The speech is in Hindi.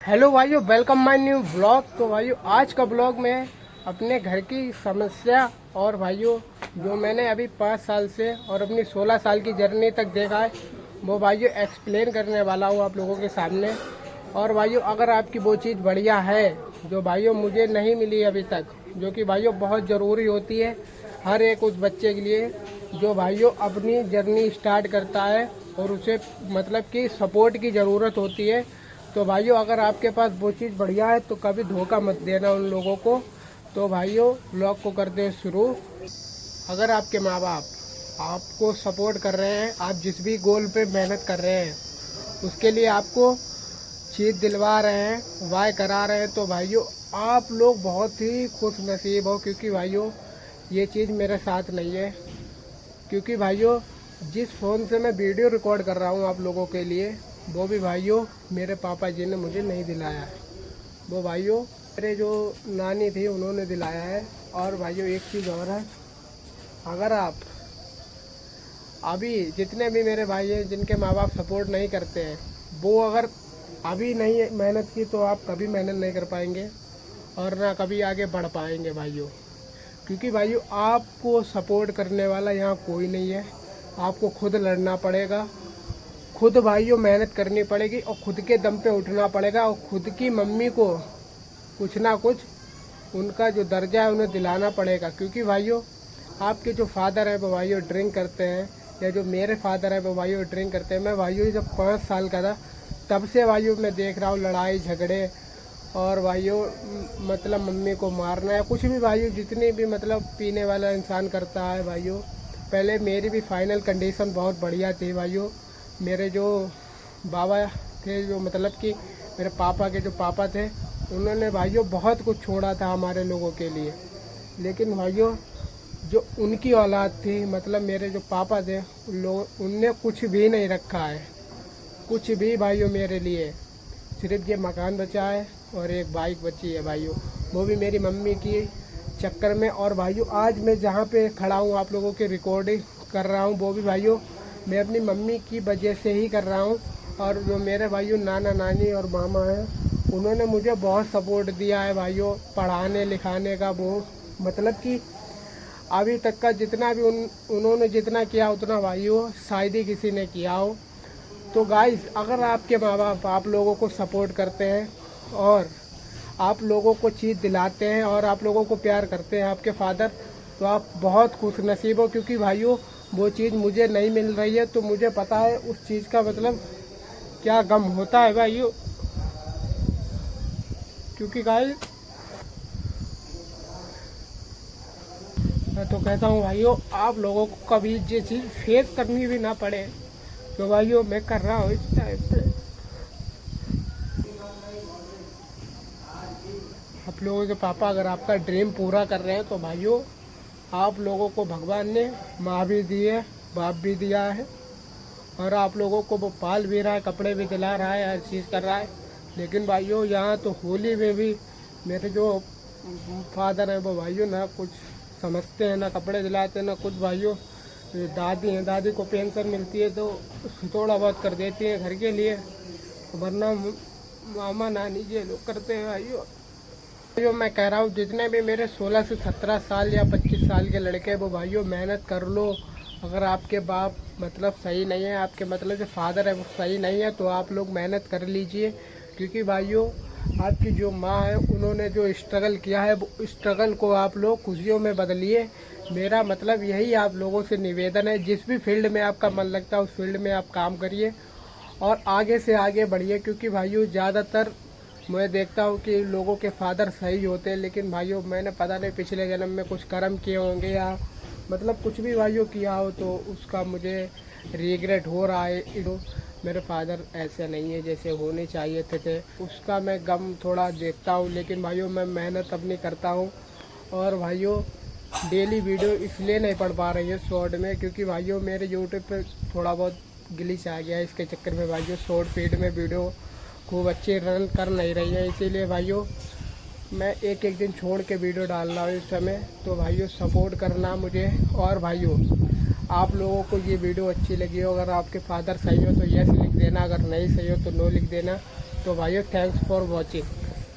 हेलो भाइयों, वेलकम माय न्यू ब्लॉग। तो भाइयों आज का ब्लॉग में अपने घर की समस्या और भाइयों जो मैंने अभी 5 साल से और अपनी 16 साल की जर्नी तक देखा है वो भाइयों एक्सप्लेन करने वाला हूँ आप लोगों के सामने। और भाइयों अगर आपकी वो चीज़ बढ़िया है जो भाइयों मुझे नहीं मिली अभी तक, जो कि भाइयों बहुत ज़रूरी होती है हर एक उस बच्चे के लिए जो भाइयों अपनी जर्नी स्टार्ट करता है और उसे मतलब कि सपोर्ट की ज़रूरत होती है। तो भाइयों अगर आपके पास वो चीज़ बढ़िया है तो कभी धोखा मत देना उन लोगों को। तो भाइयों ब्लॉग को करते हैं शुरू। अगर आपके माँ बाप आपको सपोर्ट कर रहे हैं, आप जिस भी गोल पे मेहनत कर रहे हैं उसके लिए आपको चीज़ दिलवा रहे हैं, वाय करा रहे हैं, तो भाइयों आप लोग बहुत ही खुश नसीब हो। क्योंकि भाइयों ये चीज़ मेरे साथ नहीं है। क्योंकि भाइयों जिस फ़ोन से मैं वीडियो रिकॉर्ड कर रहा हूँ आप लोगों के लिए वो भी भाइयों मेरे पापा जी ने मुझे नहीं दिलाया है, वो भाइयों मेरे जो नानी थी उन्होंने दिलाया है। और भाइयों एक चीज़ और है, अगर आप अभी जितने भी मेरे भाई हैं जिनके माँ बाप सपोर्ट नहीं करते हैं वो अगर अभी नहीं मेहनत की तो आप कभी मेहनत नहीं कर पाएंगे और ना कभी आगे बढ़ पाएंगे भाइयों। क्योंकि भाइयों आपको सपोर्ट करने वाला यहाँ कोई नहीं है, आपको खुद लड़ना पड़ेगा, खुद भाइयों मेहनत करनी पड़ेगी और खुद के दम पे उठना पड़ेगा और खुद की मम्मी को कुछ ना कुछ उनका जो दर्जा है उन्हें दिलाना पड़ेगा। क्योंकि भाइयों आपके जो फादर है वो भाइयों ड्रिंक करते हैं, या जो मेरे फादर है वो भाइयों ड्रिंक करते हैं। मैं भाइयों जब 5 साल का था तब से भाइयों मैं देख रहा हूँ लड़ाई झगड़े और भाइयों मतलब मम्मी को मारना या कुछ भी भाइयों जितनी भी मतलब पीने वाला इंसान करता है भाइयों। पहले मेरी भी फाइनल कंडीशन बहुत बढ़िया थी भाइयों। मेरे जो बाबा थे, जो मतलब कि मेरे पापा के जो पापा थे, उन्होंने भाइयों बहुत कुछ छोड़ा था हमारे लोगों के लिए। लेकिन भाइयों जो उनकी औलाद थी मतलब मेरे जो पापा थे उन लोग उनने कुछ भी नहीं रखा है, कुछ भी भाइयों मेरे लिए। सिर्फ ये मकान बचा है और एक बाइक बची है भाइयों, वो भी मेरी मम्मी की चक्कर में। और भाइयों आज मैं जहाँ पे खड़ा हूँ आप लोगों की रिकॉर्डिंग कर रहा हूँ वो भी भाइयों मैं अपनी मम्मी की वजह से ही कर रहा हूँ। और जो मेरे भाइयों नाना नानी और मामा हैं उन्होंने मुझे बहुत सपोर्ट दिया है भाइयों पढ़ाने लिखाने का। वो मतलब कि अभी तक का जितना भी उन्होंने जितना किया उतना भाइयों शायद ही किसी ने किया हो। तो गाइस अगर आपके माँ बाप आप लोगों को सपोर्ट करते हैं और आप लोगों को चीज़ दिलाते हैं और आप लोगों को प्यार करते हैं आपके फादर, तो आप बहुत खुश नसीब हो। क्योंकि भाइयों वो चीज़ मुझे नहीं मिल रही है तो मुझे पता है उस चीज़ का मतलब क्या गम होता है भाइयों। क्योंकि गाइस मैं तो कहता हूँ भाइयों आप लोगों को कभी ये चीज़ फेस करनी भी ना पड़े तो भाइयों मैं कर रहा हूँ इस टाइम पे। आप लोगों के पापा अगर आपका ड्रीम पूरा कर रहे हैं तो भाइयों आप लोगों को भगवान ने माँ भी दी है, बाप भी दिया है और आप लोगों को वो पाल भी रहा है, कपड़े भी दिला रहा है, हर चीज़ कर रहा है। लेकिन भाइयों यहाँ तो होली में भी मेरे जो फादर हैं वो भाइयों ना कुछ समझते हैं, ना कपड़े दिलाते हैं ना कुछ। भाइयों दादी हैं, दादी को पेंशन मिलती है तो थोड़ा बहुत कर देती है घर के लिए, वरना मामा नानी ये लोग करते हैं भाइयों। जो मैं कह रहा हूँ जितने भी मेरे 16 से 17 साल या 25 साल के लड़के वो भाइयों मेहनत कर लो। अगर आपके बाप मतलब सही नहीं है, आपके मतलब जो फादर है वो सही नहीं है तो आप लोग मेहनत कर लीजिए। क्योंकि भाइयों आपकी जो माँ है उन्होंने जो स्ट्रगल किया है वो स्ट्रगल को आप लोग खुशियों में बदलिए। मेरा मतलब यही आप लोगों से निवेदन है, जिस भी फील्ड में आपका मन लगता है उस फील्ड में आप काम करिए और आगे से आगे बढ़िए। क्योंकि भाइयों ज़्यादातर मैं देखता हूँ कि लोगों के फादर सही होते हैं, लेकिन भाइयों मैंने पता नहीं पिछले जन्म में कुछ कर्म किए होंगे या मतलब कुछ भी भाइयों किया हो तो उसका मुझे रिग्रेट हो रहा है। तो मेरे फादर ऐसे नहीं है जैसे होने चाहिए थे, उसका मैं गम थोड़ा देखता हूँ। लेकिन भाइयों मैं मेहनत अपनी करता हूँ और भाइयों डेली वीडियो इसलिए नहीं पढ़ पा रही है शॉर्ट में क्योंकि भाइयों मेरे यूट्यूब पर थोड़ा बहुत ग्लिच आ गया है। इसके चक्कर में भाइयों शॉर्ट फीड में वीडियो खूब अच्छी रन कर नहीं रही है, इसीलिए भाइयों मैं एक एक दिन छोड़ के वीडियो डाल रहा हूँ इस समय। तो भाइयों सपोर्ट करना मुझे। और भाइयों आप लोगों को ये वीडियो अच्छी लगी हो, अगर आपके फादर सही हो तो यस लिख देना, अगर नहीं सही हो तो नो लिख देना। तो तो भाइयों थैंक्स फॉर वॉचिंग।